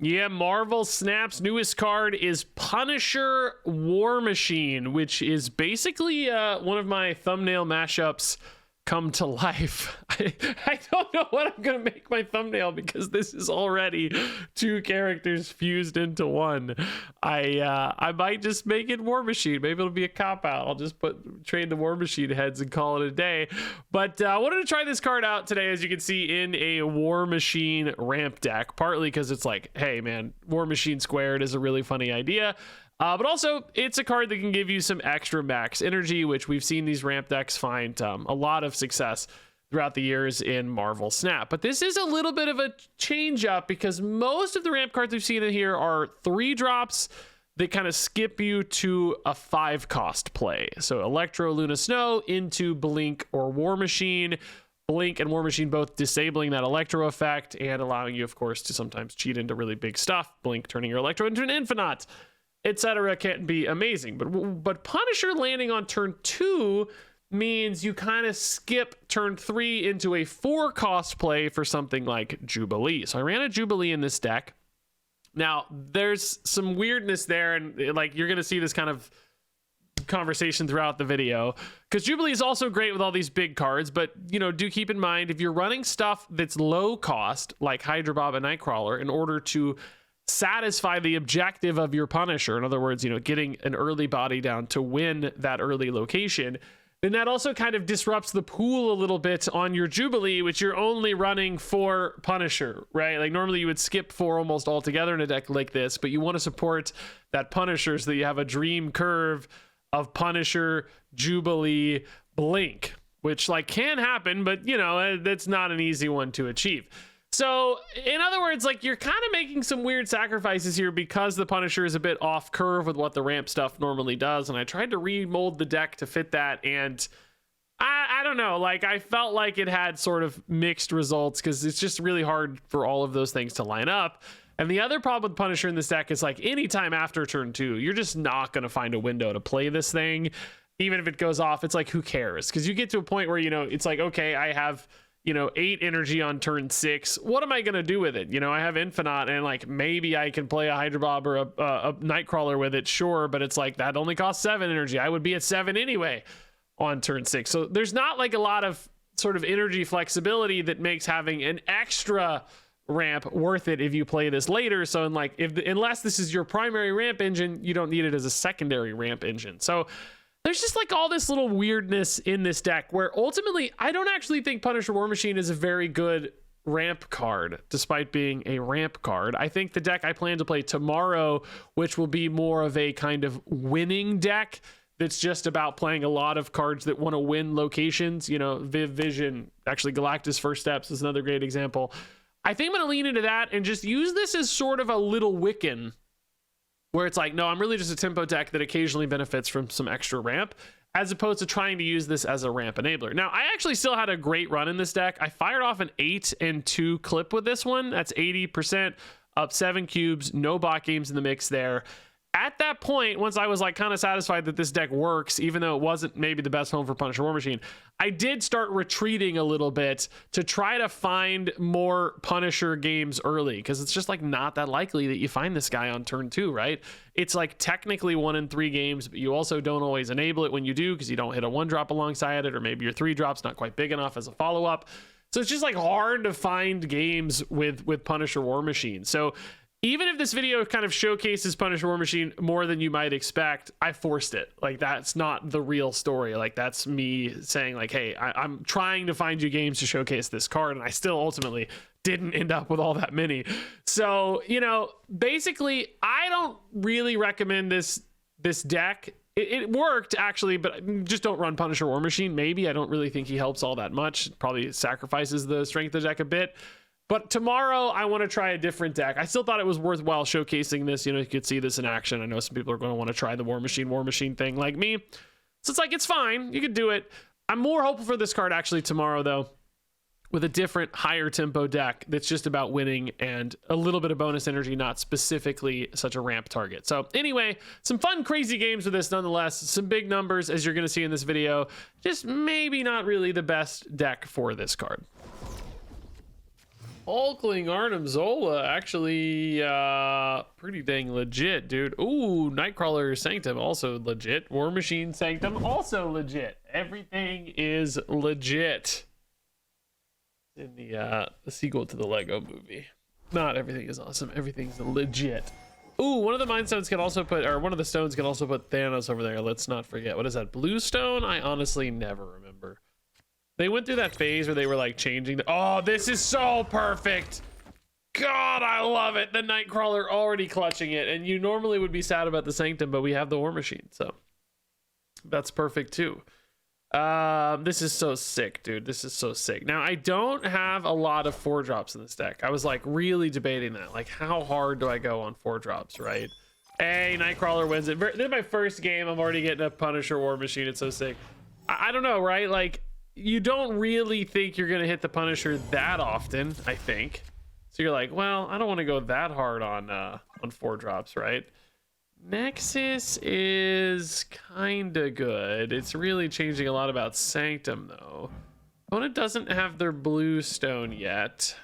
Yeah, Marvel Snap's newest card is Punisher War Machine, which is basically one of my thumbnail mashups come to life. I don't know what I'm gonna make my thumbnail because this is already two characters fused into one. I might just make it War Machine. Maybe it'll be a cop out. I'll just trade the War Machine heads and call it a day. But I wanted to try this card out today, as you can see, in a War Machine ramp deck, partly because it's like, hey man, War Machine squared is a really funny idea. But also, it's a card that can give you some extra max energy, which we've seen these ramp decks find a lot of success throughout the years in Marvel Snap. But this is a little bit of a change up because most of the ramp cards we've seen in here are 3-drops that kind of skip you to a 5-cost play. So Electro, Luna, Snow into Blink or War Machine. Blink and War Machine both disabling that Electro effect and allowing you, of course, to sometimes cheat into really big stuff. Blink turning your Electro into an Infinite, etc. can be amazing. But Punisher landing on turn 2 means you kind of skip turn 3 into a 4-cost play for something like Jubilee. So I ran a Jubilee in this deck. Now, there's some weirdness there, and like you're going to see this kind of conversation throughout the video, because Jubilee is also great with all these big cards, but you know, do keep in mind if you're running stuff that's low cost like Hydra Bob and Nightcrawler in order to satisfy the objective of your Punisher, in other words, you know, getting an early body down to win that early location, then that also kind of disrupts the pool a little bit on your Jubilee, which you're only running for Punisher, right? Like normally you would skip 4 almost altogether in a deck like this, but you want to support that Punisher so that you have a dream curve of Punisher, Jubilee, Blink, which like can happen, but you know, that's not an easy one to achieve. So in other words, like you're kind of making some weird sacrifices here because the Punisher is a bit off curve with what the ramp stuff normally does. And I tried to remold the deck to fit that. And I don't know, like I felt like it had sort of mixed results because it's just really hard for all of those things to line up. And the other problem with Punisher in this deck is like anytime after turn 2, you're just not going to find a window to play this thing. Even if it goes off, it's like, who cares? Because you get to a point where, you know, it's like, okay, I have, you know, 8 energy on turn 6. What am I going to do with it? You know, I have Infinite and like maybe I can play a Hydra Bob or a Nightcrawler with it. Sure. But it's like that only costs 7 energy. I would be at 7 anyway on turn 6. So there's not like a lot of sort of energy flexibility that makes having an extra ramp worth it if you play this later. So in like, unless this is your primary ramp engine, you don't need it as a secondary ramp engine. So there's just like all this little weirdness in this deck where ultimately I don't actually think Punisher War Machine is a very good ramp card, despite being a ramp card. I think the deck I plan to play tomorrow, which will be more of a kind of winning deck that's just about playing a lot of cards that want to win locations, you know, Viv Vision, actually Galactus First Steps is another great example. I think I'm going to lean into that and just use this as sort of a little Wiccan, where it's like, no, I'm really just a tempo deck that occasionally benefits from some extra ramp, as opposed to trying to use this as a ramp enabler. Now, I actually still had a great run in this deck. I fired off an 8-2 clip with this one. That's 80%, up 7 cubes, no bot games in the mix there. At that point, once I was like kind of satisfied that this deck works, even though it wasn't maybe the best home for Punisher War Machine, I did start retreating a little bit to try to find more Punisher games early, because it's just like not that likely that you find this guy on turn 2, right? It's like technically 1 in 3 games, but you also don't always enable it when you do because you don't hit a 1-drop alongside it, or maybe your 3-drop's not quite big enough as a follow-up. So it's just like hard to find games with Punisher War Machine. So even if this video kind of showcases Punisher War Machine more than you might expect, I forced it. Like, that's not the real story. Like, that's me saying like, hey, I'm trying to find you games to showcase this card, and I still ultimately didn't end up with all that many. So, you know, basically, I don't really recommend this deck. It worked actually, but just don't run Punisher War Machine. Maybe. I don't really think he helps all that much. Probably sacrifices the strength of the deck a bit. But tomorrow, I want to try a different deck. I still thought it was worthwhile showcasing this. You know, you could see this in action. I know some people are going to want to try the War Machine thing like me. So it's like, it's fine. You could do it. I'm more hopeful for this card actually tomorrow, though, with a different, higher tempo deck that's just about winning and a little bit of bonus energy, not specifically such a ramp target. So anyway, some fun, crazy games with this nonetheless. Some big numbers, as you're going to see in this video. Just maybe not really the best deck for this card. Hulkling Arnim Zola, actually pretty dang legit, dude. Ooh, Nightcrawler Sanctum, also legit. War Machine Sanctum, also legit. Everything is legit in the sequel to the Lego movie. Not everything is awesome, everything's legit. Ooh, one of the Mind Stones can also put, or one of the stones can also put Thanos over there. Let's not forget. What is that, Blue Stone? I honestly never remember. They went through that phase where they were like changing the, oh, this is so perfect. God, I love it. The Nightcrawler already clutching it. And you normally would be sad about the Sanctum, but we have the War Machine, so that's perfect too. This is so sick, dude. This is so sick. Now, I don't have a lot of 4-drops in this deck. I was like really debating that. Like, how hard do I go on 4-drops, right? Hey, Nightcrawler wins it. This is my first game. I'm already getting a Punisher War Machine. It's so sick. I don't know, right? Like, you don't really think you're gonna hit the Punisher that often, I think. So you're like, well, I don't want to go that hard on 4-drops, right? Nexus is kind of good. It's really changing a lot about Sanctum, though. Opponent doesn't have their blue stone yet.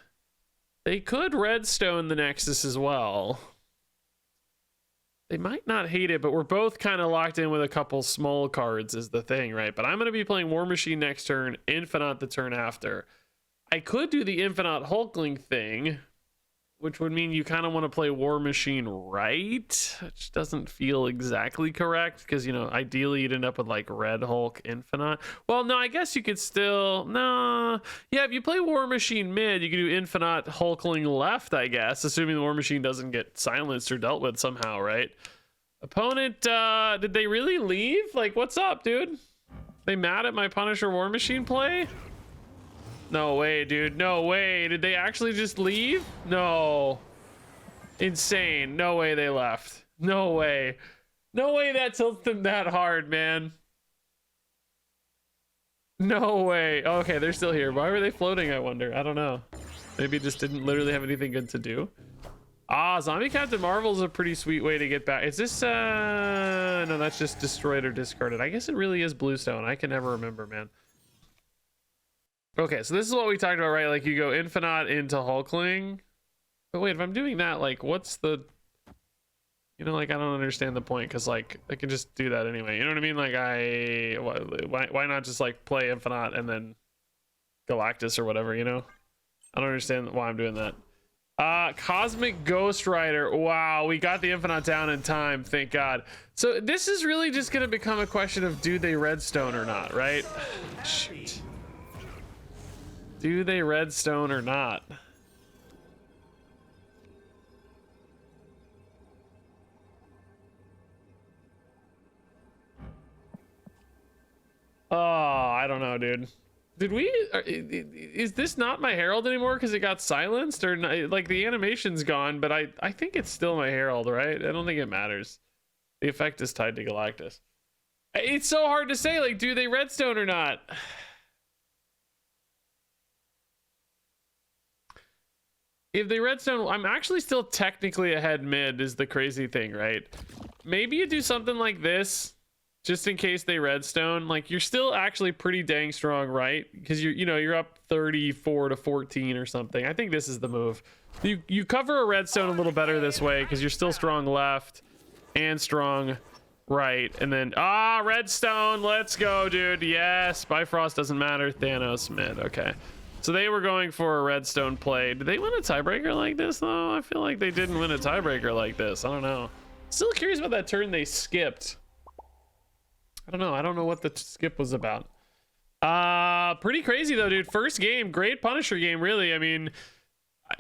They could redstone the Nexus as well. They might not hate it, but we're both kind of locked in with a couple small cards is the thing, right? But I'm going to be playing War Machine next turn, Infinite the turn after. I could do the Infinite Hulkling thing, which would mean you kind of want to play War Machine right, which doesn't feel exactly correct because, you know, ideally you'd end up with like Red Hulk Infinite. Well, no, I guess you could still, no. Yeah, if you play War Machine mid, you could do Infinite Hulkling left, I guess, assuming the War Machine doesn't get silenced or dealt with somehow, right? Opponent, did they really leave? Like, what's up, dude? They mad at my Punisher War Machine play? No way, dude. No way. Did they actually just leave? No. Insane. No way they left. No way. No way that tilts them that hard, man. No way. Okay, they're still here. Why were they floating, I wonder? I don't know. Maybe it just didn't literally have anything good to do. Ah, Zombie Captain Marvel's a pretty sweet way to get back. Is this, no, that's just destroyed or discarded. I guess it really is Bluestone. I can never remember, man. Okay, so this is what we talked about, right? Like, you go Infinite into Hulkling. But wait, if I'm doing that, like, what's the... You know, like, I don't understand the point, because, like, I can just do that anyway. You know what I mean? Like, why not just, like, play Infinite and then Galactus or whatever, you know? I don't understand why I'm doing that. Cosmic Ghost Rider. Wow, we got the Infinite down in time, thank God. So this is really just going to become a question of do they redstone or not, right? Shoot. Do they redstone or not? Oh, I don't know, dude. Did we... is this not my Herald anymore because it got silenced? Or not, like, the animation's gone, but I think it's still my Herald, right? I don't think it matters. The effect is tied to Galactus. It's so hard to say, like, do they redstone or not? If they redstone, I'm actually still technically ahead mid is the crazy thing, right? Maybe you do something like this just in case they redstone. Like, you're still actually pretty dang strong, right? Because you're up 34 to 14 or something. I think this is the move. You cover a redstone a little better this way because you're still strong left and strong right. And then redstone, let's go, dude. Yes, Bifrost doesn't matter. Thanos mid. Okay. So they were going for a redstone play. Did they win a tiebreaker like this, though? I feel like they didn't win a tiebreaker like this. I don't know. Still curious about that turn they skipped. I don't know. I don't know what the skip was about. Pretty crazy, though, dude. First game. Great Punisher game, really. I mean,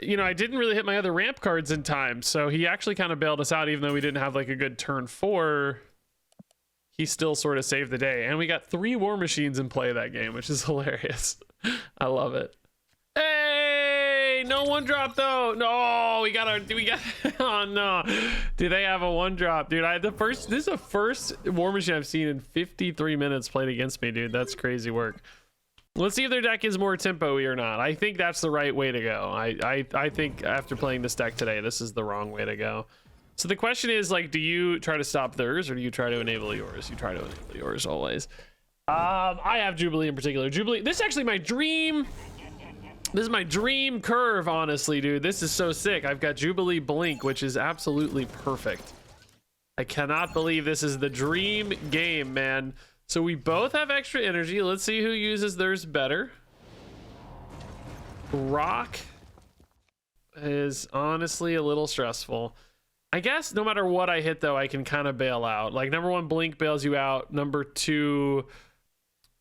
you know, I didn't really hit my other ramp cards in time. So he actually kind of bailed us out, even though we didn't have, like, a good turn 4. He still sort of saved the day. And we got 3 War Machines in play that game, which is hilarious. I love it. Hey, no 1-drop though. No, we got oh no. Do they have a 1-drop, dude? This is the first War Machine I've seen in 53 minutes played against me, dude. That's crazy work. Let's see if their deck is more tempo-y or not. I think that's the right way to go. I think after playing this deck today, this is the wrong way to go. So the question is, like, do you try to stop theirs or do you try to enable yours? You try to enable yours always. I have Jubilee in particular. Jubilee, this is actually my dream This is my dream curve, honestly, dude. This is so sick. I've got Jubilee Blink, which is absolutely perfect. I cannot believe this is the dream game, man. So we both have extra energy. Let's see who uses theirs better. Rock is honestly a little stressful. I guess no matter what I hit, though, I can kind of bail out. Like, number 1, Blink bails you out. Number 2,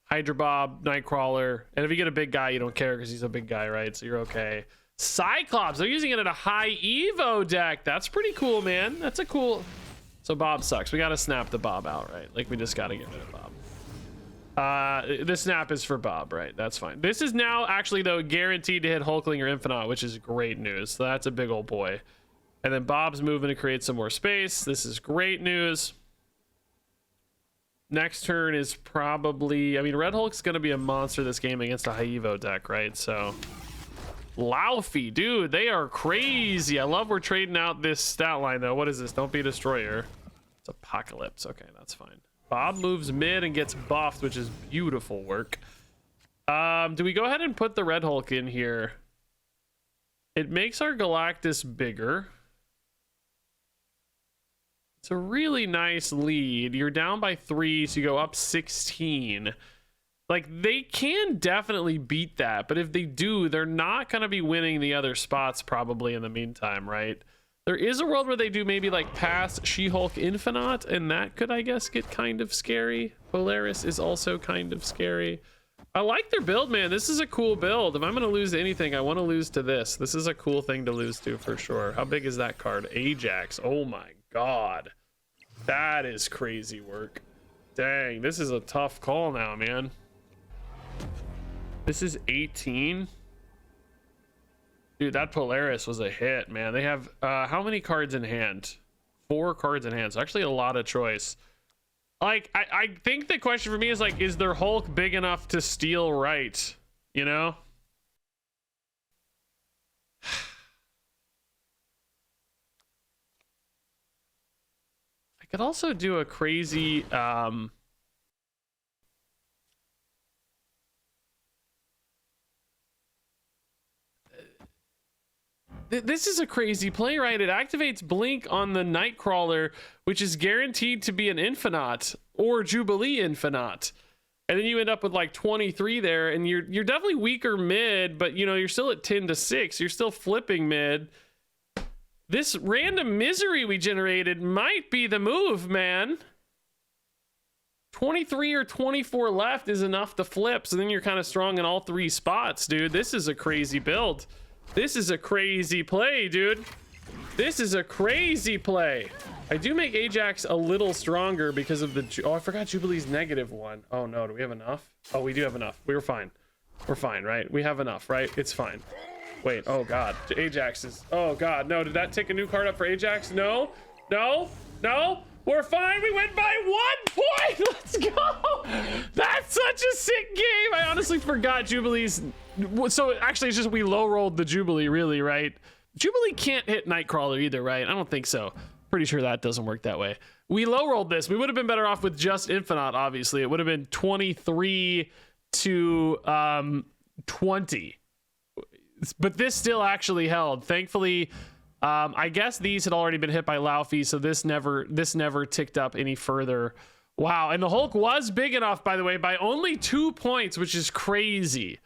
Hydra Bob, Nightcrawler. And if you get a big guy, you don't care because he's a big guy, right? So you're okay. Cyclops, they're using it in a high Evo deck. That's pretty cool, man. That's a cool... So Bob sucks. We got to snap the Bob out, right? Like, we just got to get rid of Bob. The snap is for Bob, right? That's fine. This is now actually, though, guaranteed to hit Hulkling or Infinite, which is great news. So that's a big old boy. And then Bob's moving to create some more space. This is great news. Next turn is probably... I mean, Red Hulk's going to be a monster this game against a high Evo deck, right? So... Laufey, dude, they are crazy. I love we're trading out this stat line, though. What is this? Don't be a destroyer. It's Apocalypse. Okay, that's fine. Bob moves mid and gets buffed, which is beautiful work. Do we go ahead and put the Red Hulk in here? It makes our Galactus bigger. It's a really nice lead. You're down by 3, so you go up 16. Like, they can definitely beat that, but if they do, they're not going to be winning the other spots probably in the meantime, right? There is a world where they do maybe like pass She-Hulk Infinite, and that could, I guess, get kind of scary. Polaris is also kind of scary. I like their build, man. This is a cool build. If I'm going to lose to anything, I want to lose to this. This is a cool thing to lose to for sure. How big is that card? Ajax. Oh my God. That is crazy work. Dang, this is a tough call now, man. This is 18. Dude, that Polaris was a hit, man. They have how many cards in hand? 4 cards in hand. So actually a lot of choice. Like, I think the question for me is like, is their Hulk big enough to steal right? You know? I could also do a crazy this is a crazy play, right? It activates Blink on the Nightcrawler, which is guaranteed to be an Infinite or Jubilee Infinite. And then you end up with like 23 there, and you're definitely weaker mid, but you know, you're still at 10 to 6. You're still flipping mid. This random misery we generated might be the move, man. 23 or 24 left is enough to flip, so then you're kind of strong in all 3 spots, dude. This is a crazy build. This is a crazy play, dude. This is a crazy play. I do make Ajax a little stronger because of the... Oh, I forgot Jubilee's -1. Oh, no. Do we have enough? Oh, we do have enough. We were fine. We're fine, right? We have enough, right? It's fine. Wait. Oh, God. Ajax is... Oh, God. No. Did that take a new card up for Ajax? No. No. No. We're fine. We went by 1 point. Let's go. That's such a sick game. I honestly forgot Jubilee's... So actually, it's just we low rolled the Jubilee, really, right? Jubilee can't hit Nightcrawler either, right? I don't think so. Pretty sure that doesn't work that way. We low rolled this. We would have been better off with just Infinite, obviously. It would have been 23 to 20. But this still actually held. Thankfully, I guess these had already been hit by Laufey, so this never ticked up any further. Wow, and the Hulk was big enough, by the way, by only 2 points, which is crazy.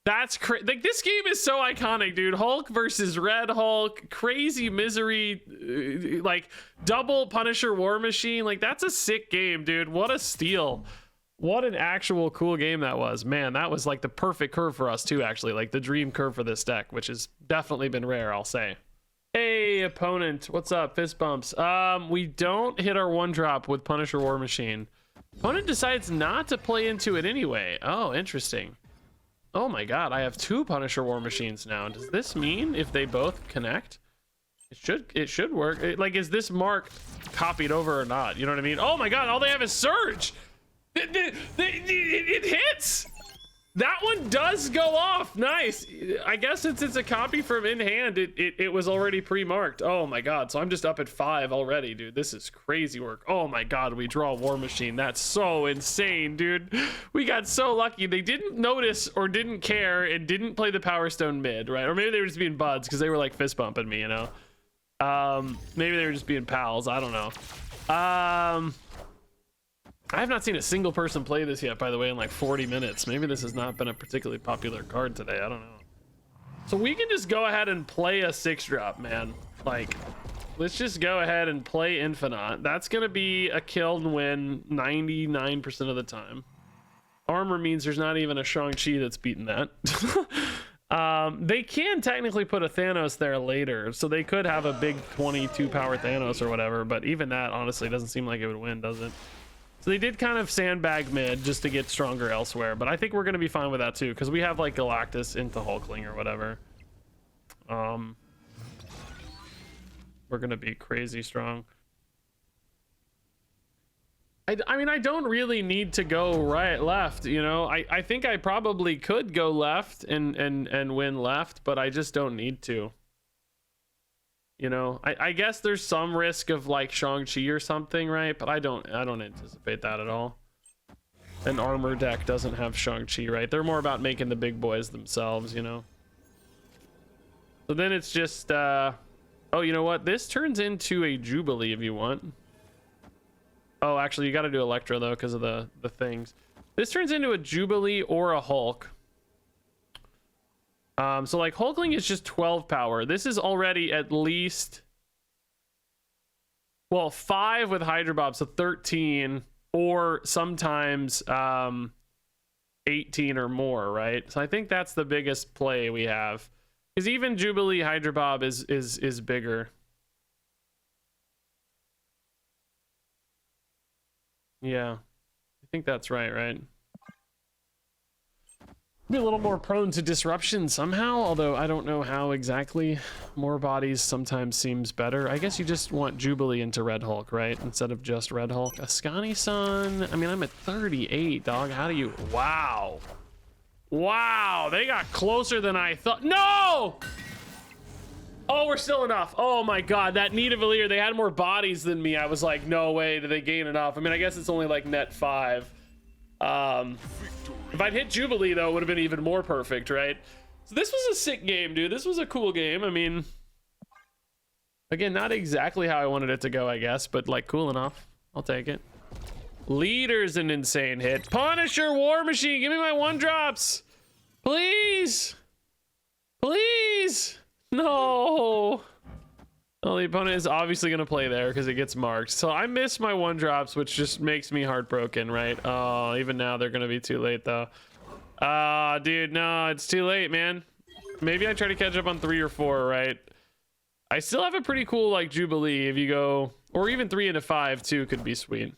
That's like, this game is so iconic, dude. Hulk versus Red Hulk, crazy misery, like double Punisher War Machine. Like, that's a sick game, dude. What a steal. What an actual cool game that was. Man, that was like the perfect curve for us too, actually. Like the dream curve for this deck, which has definitely been rare, I'll say. Hey, opponent. What's up? Fist bumps. We don't hit our 1-drop with Punisher War Machine. Opponent decides not to play into it anyway. Oh, interesting. Oh my God, I have 2 Punisher War Machines now. Does this mean if they both connect, it should work? Like, is this mark copied over or not? You know what I mean? Oh my God, all they have is Surge. It hits. That one does go off. Nice. I guess since it's a copy from in hand, it was already pre-marked. Oh my god. So I'm just up at 5 already, dude. This is crazy work. Oh my god, we draw War Machine. That's so insane, dude. We got so lucky. They didn't notice or didn't care and didn't play the Power Stone mid, right? Or maybe they were just being buds because they were like fist bumping me, you know? Maybe they were just being pals. I don't know. I have not seen a single person play this yet, by the way, in like 40 minutes. Maybe this has not been a particularly popular card today. I don't know. So we can just go ahead and play a 6-drop, man. Like, let's just go ahead and play Infinite. That's going to be a kill and win 99% of the time. Armor means there's not even a Shang-Chi that's beaten that. They can technically put a Thanos there later, so they could have a big 22 power Thanos or whatever, but even that honestly doesn't seem like it would win, does it? So they did kind of sandbag mid just to get stronger elsewhere, but I think we're going to be fine with that too, because we have like Galactus into Hulkling or whatever. We're going to be crazy strong. I mean, I don't really need to go left, you know. I think I probably could go left and win left, but I just don't need to. You know, I guess there's some risk of like Shang-Chi or something, right? But I don't anticipate that at all. An armor deck doesn't have Shang-Chi, right? They're more about making the big boys themselves, you know. So then it's just oh, you know what? This turns into a Jubilee if you want. Oh, actually, you got to do Electro though because of the things. This turns into a Jubilee or a Hulk. So like Hulkling is just 12 power. This is already at least, well, 5 with Hydra Bob, so 13, or sometimes 18 or more, right? So I think that's the biggest play we have, because even Jubilee Hydra Bob is bigger. Yeah, I think that's right? Be a little more prone to disruption somehow, although I don't know how exactly. More bodies sometimes seems better. I guess you just want Jubilee into Red Hulk, right? Instead of just Red Hulk. Ascani-san, I mean, I'm at 38, dog. How do you... Wow. Wow, they got closer than I thought. No! Oh, we're still enough. Oh my god, that Nidavellir, they had more bodies than me. I was like, no way, did they gain enough? I mean, I guess it's only like net 5. If I'd hit Jubilee though, it would have been even more perfect, right? So this was a sick game, dude. This was a cool game. I mean, again, not exactly how I wanted it to go, I guess, but like cool enough. I'll take it. Leader's an insane hit. Punisher, War Machine, give me my 1-drops, please, please. No. Well, the opponent is obviously going to play there because it gets marked. So I miss my 1-drops, which just makes me heartbroken, right? Oh, even now they're going to be too late, though. Dude, no, it's too late, man. Maybe I try to catch up on 3 or 4, right? I still have a pretty cool, like, Jubilee if you go... Or even 3 into 5, too, could be sweet.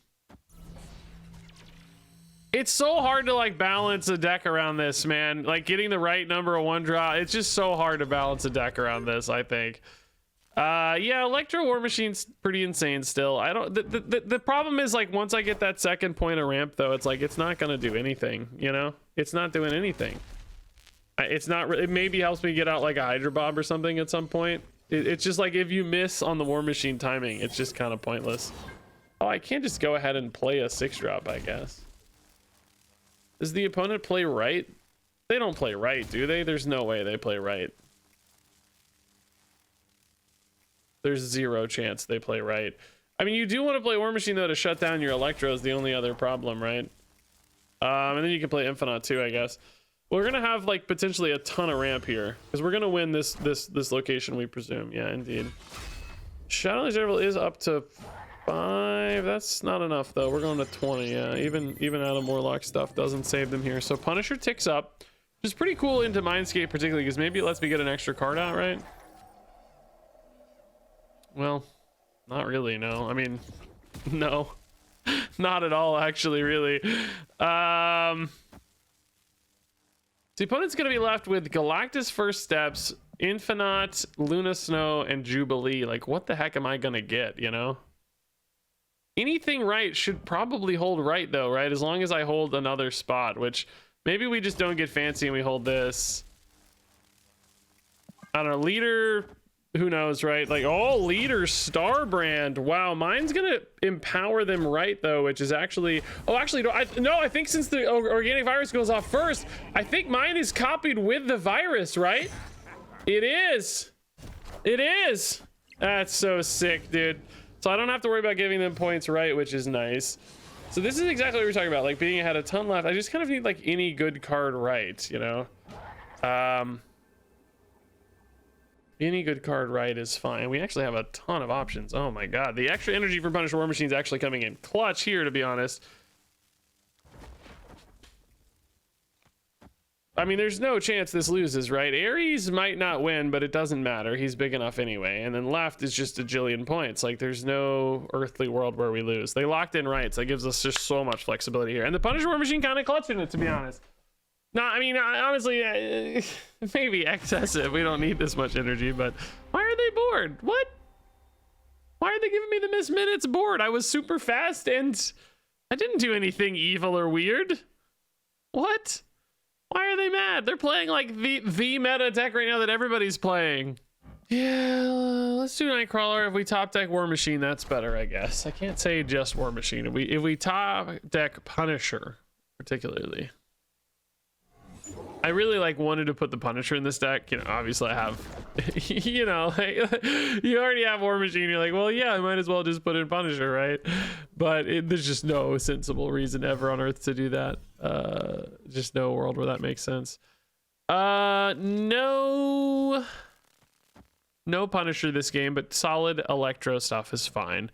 It's so hard to, like, balance a deck around this, man. Like, getting the right number of 1-drop. It's just so hard to balance a deck around this, I think. Yeah, Electro War Machine's pretty insane still. I don't... The problem is, like, once I get that second point of ramp, though, it's like, it's not gonna do anything, you know? It's not doing anything. It's not... It maybe helps me get out, like, a Hydra Bob or something at some point. It's just, like, if you miss on the War Machine timing, it's just kind of pointless. Oh, I can't just go ahead and play a 6-drop, I guess. Does the opponent play right? They don't play right, do they? There's no way they play right. There's 0 chance they play right. I mean, you do want to play War Machine, though, to shut down your Electro is the only other problem, right? And then you can play Infinite, too, I guess. We're going to have, like, potentially a ton of ramp here. Because we're going to win this location, we presume. Yeah, indeed. Shadowless Devil is up to 5. That's not enough, though. We're going to 20. Yeah, even Adam Warlock stuff doesn't save them here. So Punisher ticks up, which is pretty cool into Mindscape, particularly, because maybe it lets me get an extra card out, right? Well, not really, no. I mean, no. Not at all, actually, really. The opponent's going to be left with Galactus First Steps, Infinite, Luna Snow, and Jubilee. Like, what the heck am I going to get, you know? Anything right should probably hold right, though, right? As long as I hold another spot, which Maybe we just don't get fancy and we hold this. I don't know, leader, who knows, right? Like, oh, leader star brand. Wow, mine's gonna empower them, right, though, which is actually, oh, actually, no, I think since the organic virus goes off first, I think mine is copied with the virus, right? It is. It is. That's so sick, dude. So I don't have to worry about giving them points, right, which is nice. So this is exactly what we're talking about, like being ahead a ton left. I just kind of need like any good card right, you know? Any good card right is fine. We actually have a ton of options. Oh my god. The extra energy for Punisher War Machine is actually coming in clutch here, to be honest. I mean, there's no chance this loses, right? Ares might not win, but it doesn't matter. He's big enough anyway. And then left is just a jillion points. Like, there's no earthly world where we lose. They locked in rights. That gives us just so much flexibility here. And the Punisher War Machine kind of clutching it, to be honest. No, I mean, honestly, maybe excessive. We don't need this much energy, but why are they bored? What? Why are they giving me the missed minutes bored? I was super fast and I didn't do anything evil or weird. What? Why are they mad? They're playing like the meta deck right now that everybody's playing. Yeah, let's do Nightcrawler. If we top deck War Machine, that's better, I guess. I can't say just War Machine. If we top deck Punisher, particularly. I really like wanted to put the Punisher in this deck. You know, obviously I have, you know, like, you already have War Machine. You're like, well, yeah, I might as well just put in Punisher, right? But there's just no sensible reason ever on earth to do that. Just no world where that makes sense. No Punisher this game, but solid Electro stuff is fine.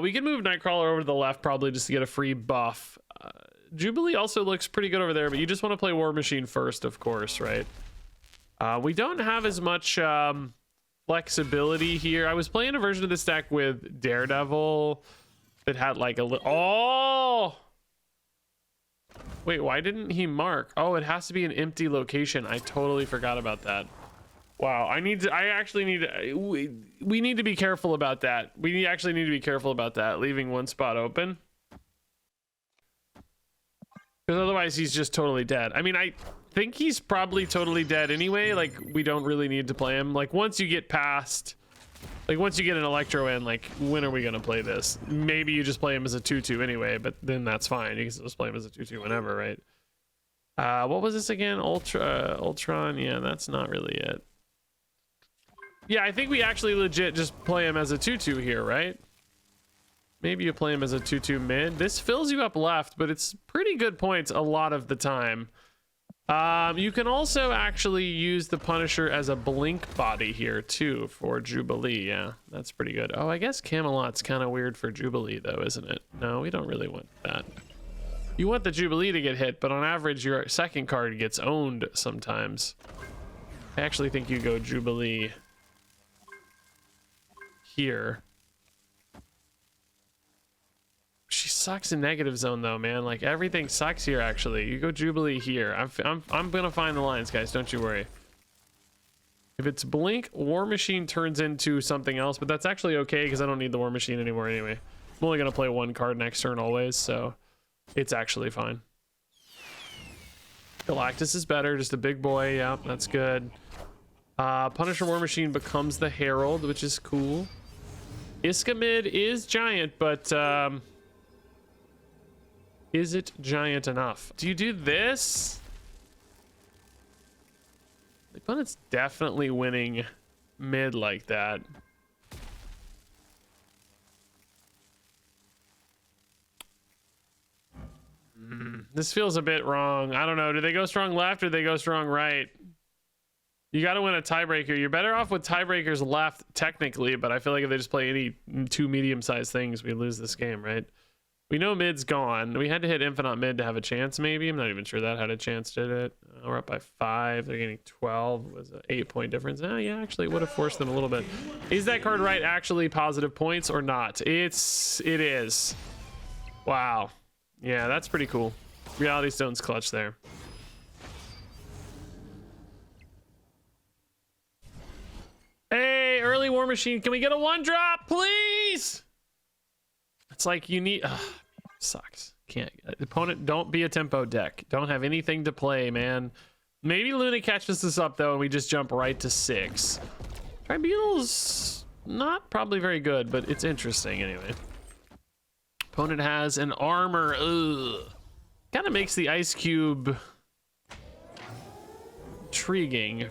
We can move Nightcrawler over to the left probably just to get a free buff. Jubilee also looks pretty good over there, but you just want to play War Machine first, of course, right? We don't have as much flexibility here. I was playing a version of this deck with Daredevil that had like a little... Oh! Wait, why didn't he mark? Oh, it has to be an empty location. I totally forgot about that. Wow, I actually need to... We need to be careful about that. We actually need to be careful about that, leaving one spot open. Because otherwise he's just totally dead. I mean, I think he's probably totally dead anyway. Like, we don't really need to play him. Like, once you get past... Like, once you get an Electro in, like, when are we going to play this? Maybe you just play him as a 2-2 anyway, but then that's fine. You can just play him as a 2-2 whenever, right? What was this again? Ultron? Yeah, that's not really it. Yeah, I think we actually legit just play him as a 2-2 here, right? Maybe you play him as a 2-2 mid. This fills you up left, but it's pretty good points a lot of the time. You can also actually use the Punisher as a blink body here too for Jubilee. Yeah, that's pretty good. Oh, I guess Camelot's kind of weird for Jubilee though, isn't it? No, we don't really want that. You want the Jubilee to get hit, but on average your second card gets owned sometimes. I actually think you go Jubilee here. She sucks in negative zone though, man. Like, everything sucks here actually. You go Jubilee here. I'm gonna find the lines, guys, don't you worry. If it's blink, War Machine turns into something else, but that's actually okay because I don't need the War Machine anymore anyway. I'm only gonna play one card next turn always, so it's actually fine. Galactus is better, just a big boy. Yeah, that's good. Punisher War Machine becomes the Herald, which is cool. Iskamid is giant, but is it giant enough? Do you do this? The opponent's definitely winning mid like that. This feels a bit wrong. I don't know. Do they go strong left or do they go strong right? You got to win a tiebreaker. You're better off with tiebreakers left, technically, but I feel like if they just play any two medium-sized things, we lose this game, right? We know mid's gone. We had to hit infinite mid to have a chance, maybe. I'm not even sure that had a chance, did it? We're up by 5. They're getting 12. It was an 8-point difference. Oh, yeah, actually, it would have forced them a little bit. Is that card right actually positive points or not? It is. Wow. Yeah, that's pretty cool. Reality Stone's clutch there. Hey, early War Machine. Can we get a 1-drop, please? It's like you need... Ugh, sucks. Can't. Opponent, don't be a tempo deck. Don't have anything to play, man. Maybe Luna catches this up, though, and we just jump right to 6. Tribunal's not probably very good, but it's interesting anyway. Opponent has an armor. Ugh. Kind of makes the ice cube intriguing.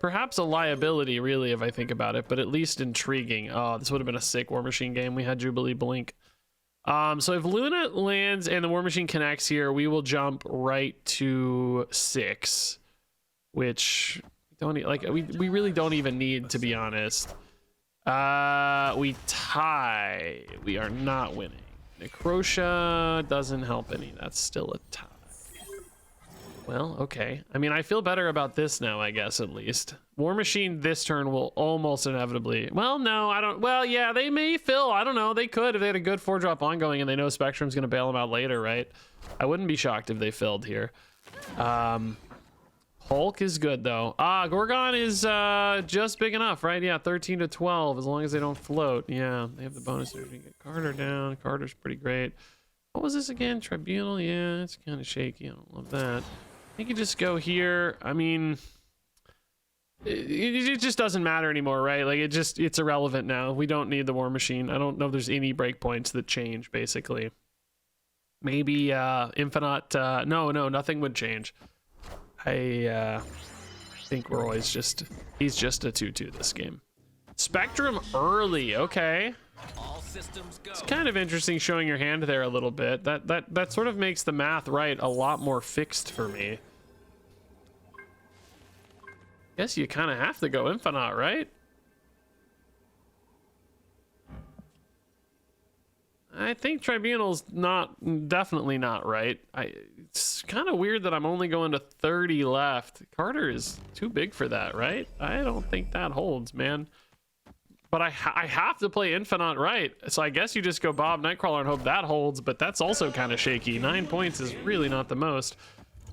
Perhaps a liability, really, if I think about it, but at least intriguing. Oh, this would have been a sick War Machine game. We had Jubilee Blink. So if Luna lands and the War Machine connects here, we will jump right to 6, which we really don't even need, to be honest. We tie. We are not winning. Necrotia doesn't help any. That's still a tie. Well, okay. I mean, I feel better about this now, I guess, at least. War Machine this turn will almost inevitably... Well, no, I don't... Well, yeah, they may fill. I don't know. They could if they had a good 4-drop ongoing and they know Spectrum's going to bail them out later, right? I wouldn't be shocked if they filled here. Hulk is good, though. Gorgon is just big enough, right? Yeah, 13 to 12, as long as they don't float. Yeah, they have the bonus there. We can get Carter down. Carter's pretty great. What was this again? Tribunal? Yeah, it's kind of shaky. I don't love that. I think you just go here. I mean, it just doesn't matter anymore, right? Like, it's irrelevant now. We don't need the War Machine. I don't know if there's any breakpoints that change, basically. Maybe Infinite. No, nothing would change. I think we're always just... He's just a 2-2 this game. Spectrum early. Okay. All systems go. It's kind of interesting showing your hand there a little bit. That sort of makes the math right a lot more fixed for me. Guess you kind of have to go Infinite, right? I think Tribunal's definitely not right. It's kind of weird that I'm only going to 30 left. Carter is too big for that, right? I don't think that holds, man. But I have to play Infinite right. So I guess you just go Bob Nightcrawler and hope that holds, but that's also kind of shaky. 9 points is really not the most.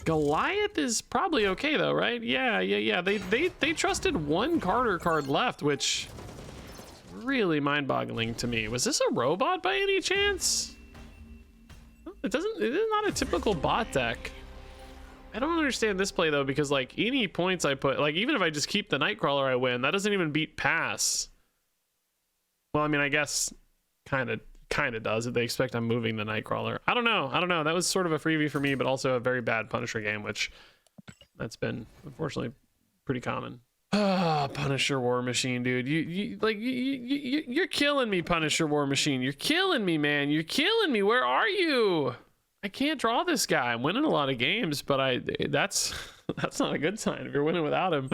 Goliath is probably okay though, right? Yeah. They trusted one Carter card left, which is really mind-boggling to me. Was this a robot by any chance? It is not a typical bot deck. I don't understand this play though, because like any points I put, like even if I just keep the Nightcrawler, I win. That doesn't even beat pass. Well, I mean, I guess kind of does if they expect I'm moving the Nightcrawler. I don't know. That was sort of a freebie for me, but also a very bad Punisher game, which that's been unfortunately pretty common. Punisher War Machine, dude. You're killing me, Punisher War Machine. You're killing me, man. You're killing me. Where are you? I can't draw this guy. I'm winning a lot of games, but that's not a good sign if you're winning without him,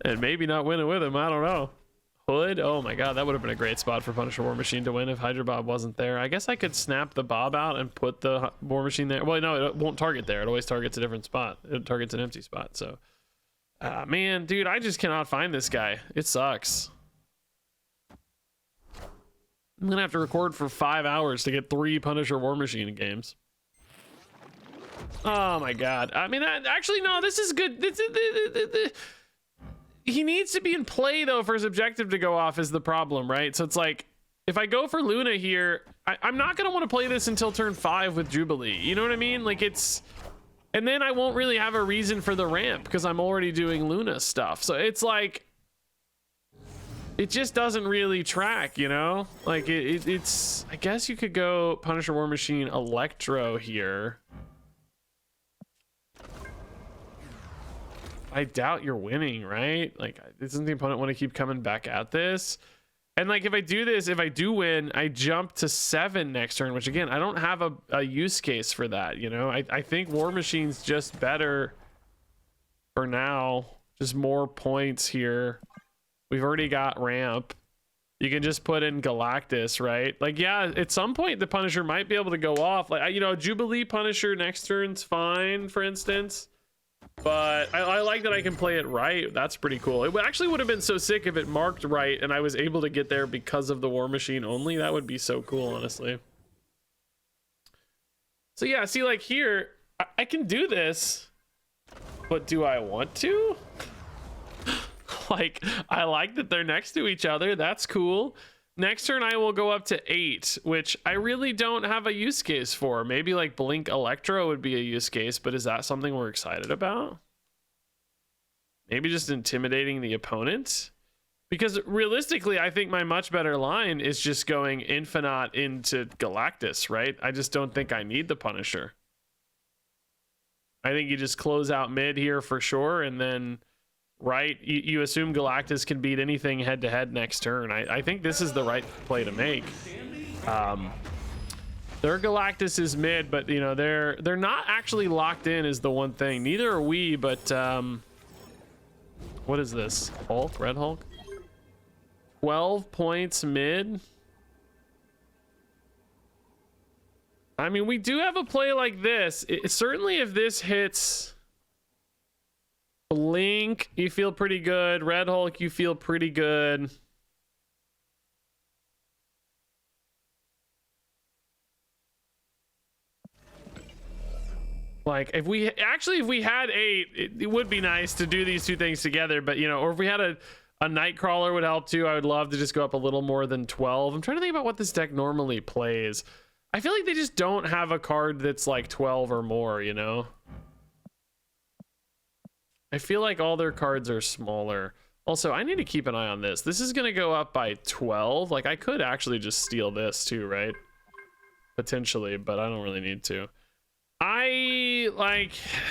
and maybe not winning with him. I don't know. Hood, oh my god, that would have been a great spot for Punisher War Machine to win if Hydra Bob wasn't there. I guess I could snap the Bob out and put the War Machine there. Well, no, it won't target there. It always targets a different spot. It targets an empty spot. So, man, dude, I just cannot find this guy. It sucks. I'm gonna have to record for 5 hours to get 3 Punisher War Machine games. Oh my god. I mean, actually, no, this is good. He needs to be in play though for his objective to go off is the problem, right? So it's like, if I go for Luna here, I'm not gonna want to play this until turn 5 with Jubilee. You know what I mean? Like and then I won't really have a reason for the ramp because I'm already doing Luna stuff. So it's like, it just doesn't really track, you know? Like it's, I guess you could go Punisher War Machine Electro here. I doubt you're winning, right? Like, doesn't the opponent want to keep coming back at this? And like, if I do this, if I do win, I jump to 7 next turn, which again, I don't have a use case for that, you know? I think War Machine's just better for now. Just more points here. We've already got ramp. You can just put in Galactus, right? Like, yeah, at some point the Punisher might be able to go off. Like, you know, Jubilee Punisher next turn's fine, for instance. But I like that I can play it right. That's pretty cool. It actually would have been so sick if it marked right and I was able to get there because of the War Machine only. That would be so cool, honestly. So yeah, see, like here, I can do this, but do I want to? Like, I like that they're next to each other. That's cool. Next turn I will go up to 8, which I really don't have a use case for. Maybe like Blink Electro would be a use case, but is that something we're excited about? Maybe just intimidating the opponent? Because realistically, I think my much better line is just going Infinite into Galactus, right? I just don't think I need the Punisher. I think you just close out mid here for sure, and then, right, you assume Galactus can beat anything head-to-head next turn. I think this is the right play to make. Their Galactus is mid, but, you know, they're not actually locked in is the one thing. Neither are we, but... what is this? Hulk? Red Hulk? 12 points mid. I mean, we do have a play like this. Certainly if this hits Blink, you feel pretty good. Red Hulk, you feel pretty good. Like if we had 8, it would be nice to do these two things together, but you know, or if we had a Nightcrawler would help too. I would love to just go up a little more than 12. I'm trying to think about what this deck normally plays. I feel like they just don't have a card that's like 12 or more, you know? I feel like all their cards are smaller. Also, I need to keep an eye on this. This is going to go up by 12. Like I could actually just steal this too, right? Potentially, but I don't really need to.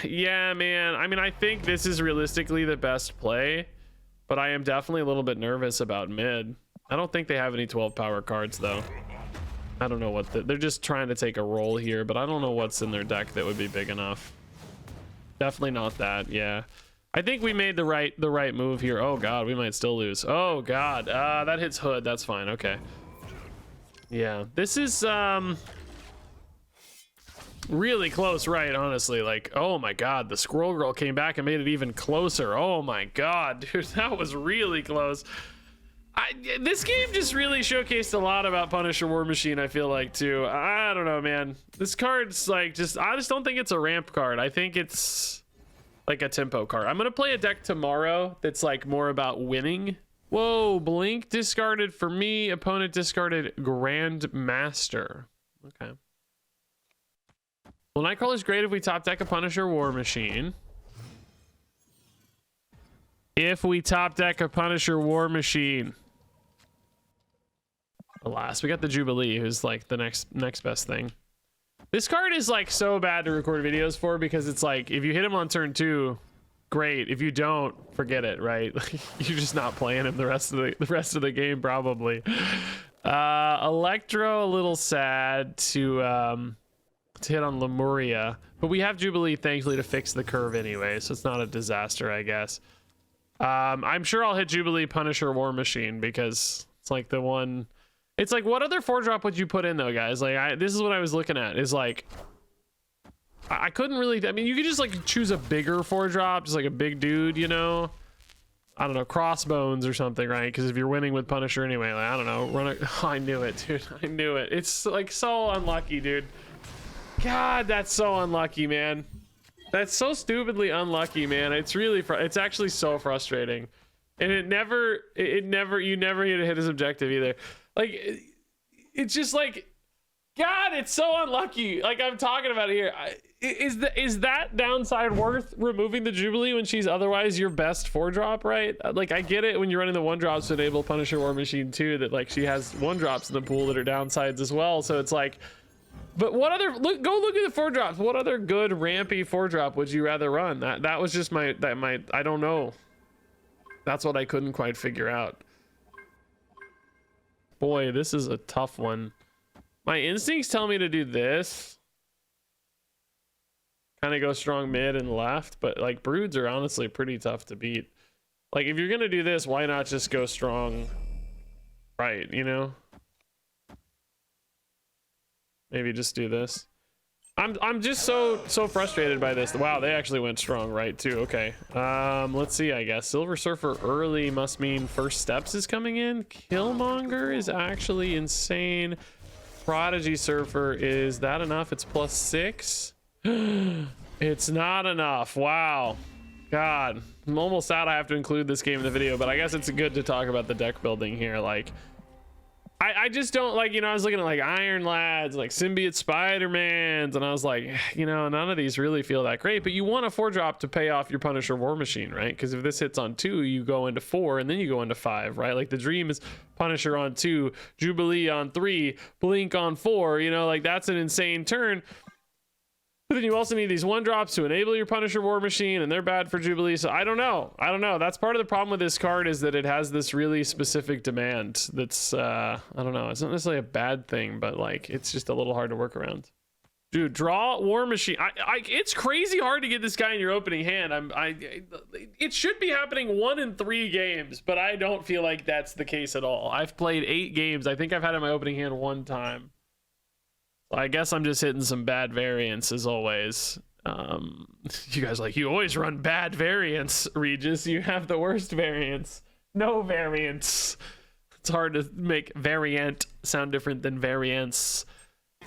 Yeah, man. I mean, I think this is realistically the best play. But I am definitely a little bit nervous about mid. I don't think they have any 12 power cards though. I don't know what they're just trying to take a roll here, but I don't know what's in their deck that would be big enough. Definitely not that. Yeah, I think we made the right move here. Oh god, we might still lose. Oh god, that hits Hood. That's fine. Okay. Yeah, this is really close, right? Honestly, like, oh my god, the Squirrel Girl came back and made it even closer. Oh my god, dude, that was really close. This game just really showcased a lot about Punisher War Machine, I feel like, too. I don't know, man. This card's like I just don't think it's a ramp card. I think it's like a tempo card. I'm gonna play a deck tomorrow that's like more about winning. Whoa, Blink discarded for me. Opponent discarded Grandmaster. Okay. Well, Nightcrawler's great if we top deck a Punisher War Machine. If we top deck a Punisher War Machine. Alas, we got the Jubilee, who's like the next best thing. This card is like so bad to record videos for because it's like if you hit him on turn 2, great. If you don't, forget it, right? You're just not playing him the rest of the game probably. Electro, a little sad to hit on Lemuria, but we have Jubilee thankfully to fix the curve anyway, so it's not a disaster, I guess. I'm sure I'll hit Jubilee Punisher War Machine because it's like the one. It's like, what other 4-drop would you put in though, guys? Like this is what I was looking at, is like I couldn't really, I mean, you could just like choose a bigger 4-drop, just like a big dude, you know. I don't know, Crossbones or something, right? Because if you're winning with Punisher anyway, like, I don't know, oh, I knew it, dude. I knew it. It's like so unlucky, dude. God, that's so unlucky, man. That's so stupidly unlucky, man. It's really it's actually so frustrating. And you never hit his objective either. Like it's just like, God, it's so unlucky. Like I'm talking about it here. Is that downside worth removing the Jubilee when she's otherwise your best 4-drop, right? Like I get it when you're running the 1-drops to enable Punisher War Machine too, that like she has 1-drops in the pool that are downsides as well. So it's like, but what other go look at the 4-drops. What other good rampy 4-drop would you rather run? That was just my I don't know. That's what I couldn't quite figure out. Boy, this is a tough one. My instincts tell me to do this. Kind of go strong mid and left, but like broods are honestly pretty tough to beat. Like if you're gonna do this, why not just go strong right, you know? Maybe just do this. I'm just so frustrated by this. Wow, they actually went strong right too. Okay. Let's see, I guess. Silver Surfer early must mean First Steps is coming in. Killmonger is actually insane. Prodigy Surfer, is that enough? It's +6. It's not enough. Wow. God. I'm almost sad I have to include this game in the video, but I guess it's good to talk about the deck building here. Like I just don't like, you know, I was looking at like Iron Lads, like Symbiote Spider-Mans, and I was like, you know, none of these really feel that great, but you want a 4-drop to pay off your Punisher War Machine, right? Because if this hits on 2, you go into 4, and then you go into 5, right? Like the dream is Punisher on 2, Jubilee on 3, Blink on 4, you know, like that's an insane turn. But then you also need these 1-drops to enable your Punisher War Machine, and they're bad for Jubilee. So I don't know. That's part of the problem with this card, is that it has this really specific demand that's, I don't know. It's not necessarily a bad thing, but like, it's just a little hard to work around. Dude, draw War Machine. It's crazy hard to get this guy in your opening hand. It should be happening 1 in 3 games, but I don't feel like that's the case at all. I've played 8 games. I think I've had it in my opening hand 1 time. I guess I'm just hitting some bad variants as always. You guys like, you always run bad variants, Regis. You have the worst variants. No variants. It's hard to make variant sound different than variants.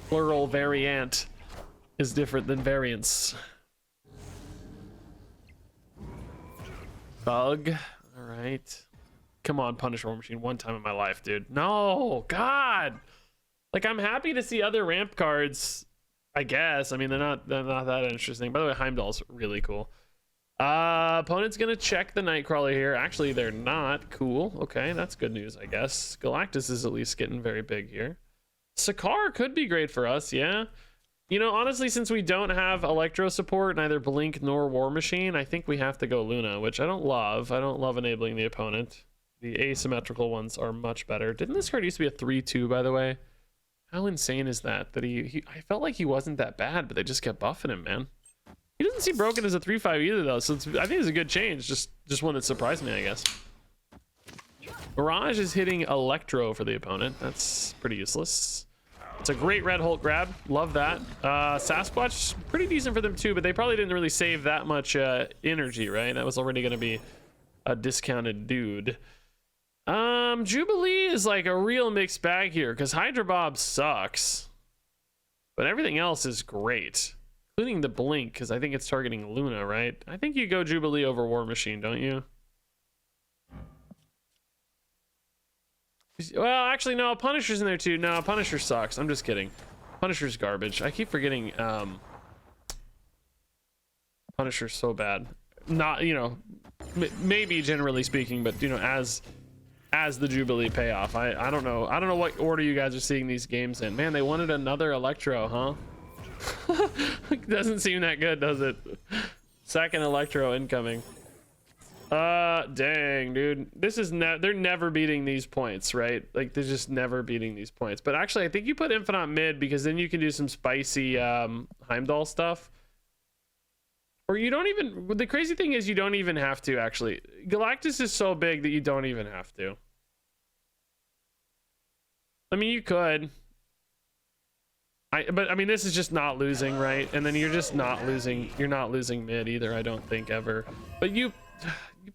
Plural variant is different than variants. Bug. All right. Come on, Punisher War Machine 1 time in my life, dude. No, God. Like, I'm happy to see other ramp cards, I guess. I mean, they're not that interesting. By the way, Heimdall's really cool. Opponent's gonna check the Nightcrawler here. Actually, they're not. Cool. Okay, that's good news, I guess. Galactus is at least getting very big here. Sakaar could be great for us, yeah. You know, honestly, since we don't have Electro support, neither Blink nor War Machine, I think we have to go Luna, which I don't love. I don't love enabling the opponent. The asymmetrical ones are much better. Didn't this card used to be a 3-2, by the way? How insane is that? That I felt like he wasn't that bad, but they just kept buffing him, man. He doesn't seem broken as a 3-5 either, though, so I think it's a good change. Just one that surprised me, I guess. Mirage is hitting Electro for the opponent. That's pretty useless. It's a great Red Hulk grab. Love that. Sasquatch, pretty decent for them too, but they probably didn't really save that much energy, right? That was already going to be a discounted dude. Jubilee is like a real mixed bag here because Hydra Bob sucks, but everything else is great, including the Blink, because I think it's targeting Luna, right? I think you go Jubilee over War Machine, don't you? Well, actually, no, Punisher's in there too. No, Punisher sucks. I'm just kidding. Punisher's garbage. I keep forgetting Punisher's so bad. Not, you know, maybe generally speaking, but you know, as the Jubilee payoff. I don't know. I don't know what order you guys are seeing these games in. Man, they wanted another Electro, huh? Doesn't seem that good, does it? Second Electro incoming. Dang, dude. This is they're never beating these points, right? Like, they're just never beating these points. But actually, I think you put Infinite mid because then you can do some spicy Heimdall stuff. Or you don't even, the crazy thing is you don't even have to, actually. Galactus is so big that you don't even have to. I mean, you could. But I mean, this is just not losing, right? And then you're just not losing, you're not losing mid either, I don't think, ever. But you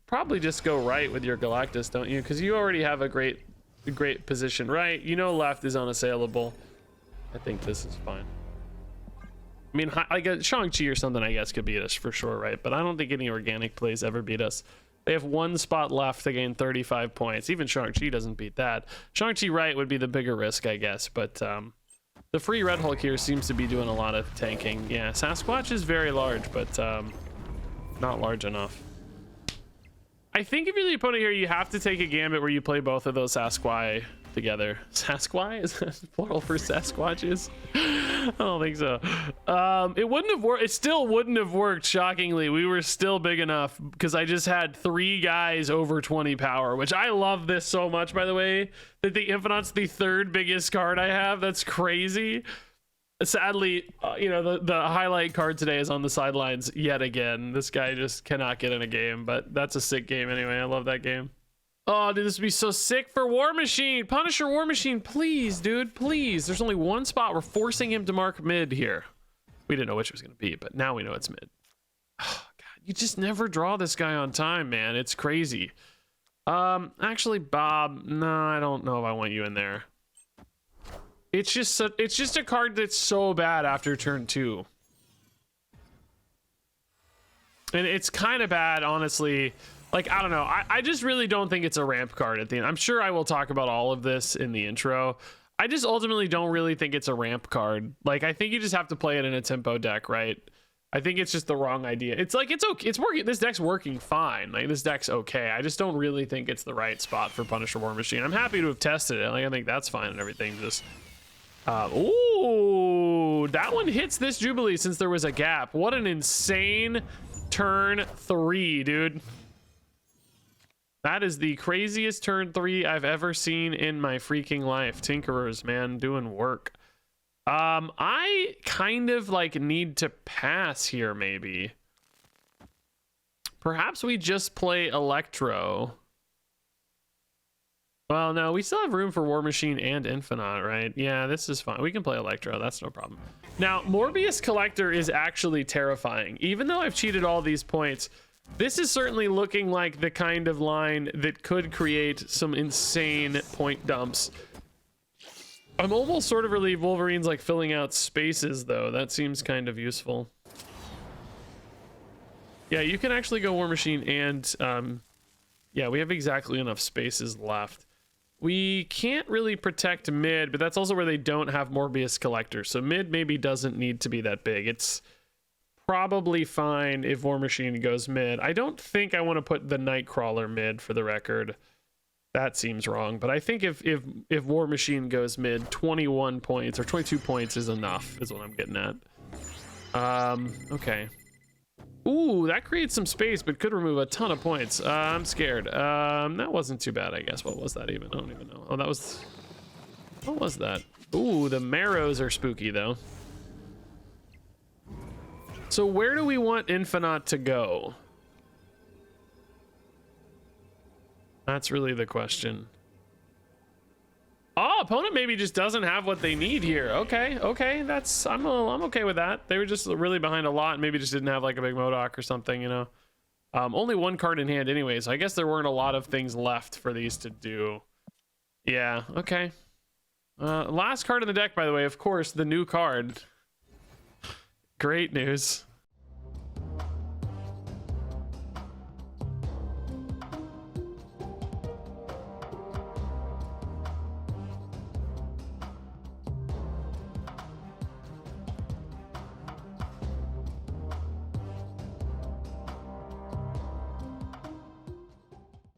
probably just go right with your Galactus, don't you? Because you already have a great position right. You know left is unassailable. I think this is fine. I mean, like a Shang-Chi or something, I guess, could beat us for sure, right? But I don't think any organic plays ever beat us. They have 1 spot left to gain 35 points. Even Shang-Chi doesn't beat that. Shang-Chi right would be the bigger risk, I guess. But the free Red Hulk here seems to be doing a lot of tanking. Yeah, Sasquatch is very large, but not large enough. I think if you're the opponent here, you have to take a gambit where you play both of those Sasquai together. Sasquai? Is that plural for Sasquatches? I don't think so. It wouldn't have worked. It still wouldn't have worked, shockingly. We were still big enough because I just had 3 guys over 20 power, which I love this so much, by the way, that the Infinite's the 3rd biggest card I have. That's crazy. Sadly, you know, the highlight card today is on the sidelines yet again. This guy just cannot get in a game, but that's a sick game anyway. I love that game. Oh, dude, this would be so sick for War Machine. Punisher War Machine, please, dude, please. There's only 1 spot. We're forcing him to mark mid here. We didn't know which it was going to be, but now we know it's mid. Oh, God, you just never draw this guy on time, man. It's crazy. Actually, Bob, no, I don't know if I want you in there. It's just a card that's so bad after turn 2. And it's kind of bad, honestly. Like, I don't know. I just really don't think it's a ramp card at the end. I'm sure I will talk about all of this in the intro. I just ultimately don't really think it's a ramp card. Like, I think you just have to play it in a tempo deck, right? I think it's just the wrong idea. It's like, it's okay. It's working. This deck's working fine. Like, this deck's okay. I just don't really think it's the right spot for Punisher War Machine. I'm happy to have tested it. Like, I think that's fine and everything. Just, ooh, that one hits this Jubilee since there was a gap. What an insane turn 3, dude. That is the craziest turn 3 I've ever seen in my freaking life. Tinkerers, man, doing work. I kind of like need to pass here, maybe. Perhaps we just play Electro. Well, no, we still have room for War Machine and Infinite, right? Yeah, this is fine. We can play Electro. That's no problem. Now, Morbius Collector is actually terrifying. Even though I've cheated all these points, this is certainly looking like the kind of line that could create some insane point dumps. I'm almost sort of relieved Wolverine's like filling out spaces, though. That seems kind of useful. Yeah, you can actually go War Machine and... yeah, we have exactly enough spaces left. We can't really protect mid, but that's also where they don't have Morbius Collector. So mid maybe doesn't need to be that big. It's probably fine if War Machine goes mid. I don't think I want to put the Nightcrawler mid, for the record. That seems wrong. But I think if War Machine goes mid, 21 points or 22 points is enough, is what I'm getting at. Okay. Ooh, that creates some space, but could remove a ton of points. I'm scared. That wasn't too bad, I guess. What was that even? I don't even know. Oh, that was... What was that? Ooh, the marrows are spooky, though. So where do we want Infinite to go? That's really the question. Oh, opponent maybe just doesn't have what they need here. Okay, okay, that's I'm okay with that. They were just really behind a lot and maybe just didn't have like a big MODOK or something, you know. Only one card in hand anyway, so I guess there weren't a lot of things left for these to do. Yeah, okay. Last card in the deck, by the way, of course, the new card. Great news.